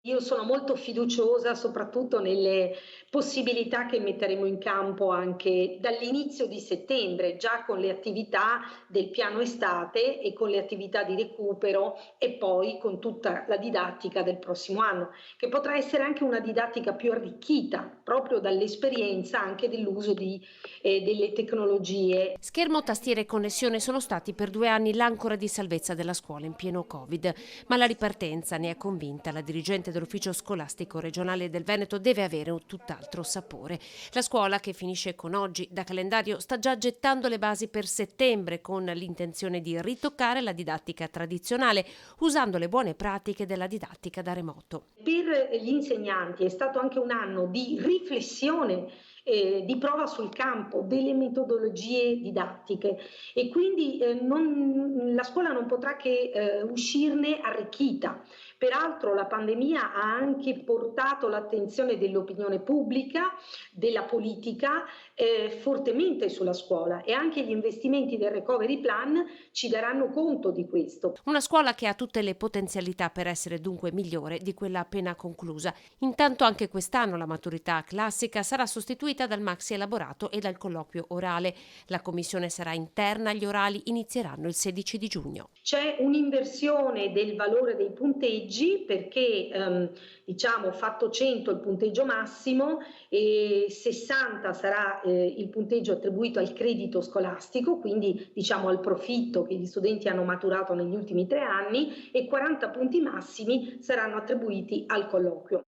Io sono molto fiduciosa soprattutto nelle possibilità che metteremo in campo anche dall'inizio di settembre, già con le attività del piano estate e con le attività di recupero e poi con tutta la didattica del prossimo anno, che potrà essere anche una didattica più arricchita proprio dall'esperienza anche dell'uso delle tecnologie. Schermo, tastiere e connessione sono stati per 2 anni l'ancora di salvezza della scuola in pieno Covid, ma la ripartenza, ne è convinta la dirigente dell'ufficio scolastico regionale del Veneto, deve avere un tutt'altro sapore. La scuola, che finisce con oggi da calendario, sta già gettando le basi per settembre con l'intenzione di ritoccare la didattica tradizionale usando le buone pratiche della didattica da remoto. Per gli insegnanti è stato anche un anno di riflessione, di prova sul campo delle metodologie didattiche e quindi la scuola non potrà che uscirne arricchita. Peraltro la pandemia ha anche portato l'attenzione dell'opinione pubblica, della politica, fortemente sulla scuola e anche gli investimenti del Recovery Plan ci daranno conto di questo. Una scuola che ha tutte le potenzialità per essere dunque migliore di quella appena conclusa. Intanto anche quest'anno la maturità classica sarà sostituita dal maxi elaborato e dal colloquio orale. La commissione sarà interna, gli orali inizieranno il 16 di giugno. C'è un'inversione del valore dei punteggi perché diciamo fatto 100 il punteggio massimo e 60 sarà il punteggio attribuito al credito scolastico, quindi diciamo al profitto che gli studenti hanno maturato negli ultimi 3 anni e 40 punti massimi saranno attribuiti al colloquio.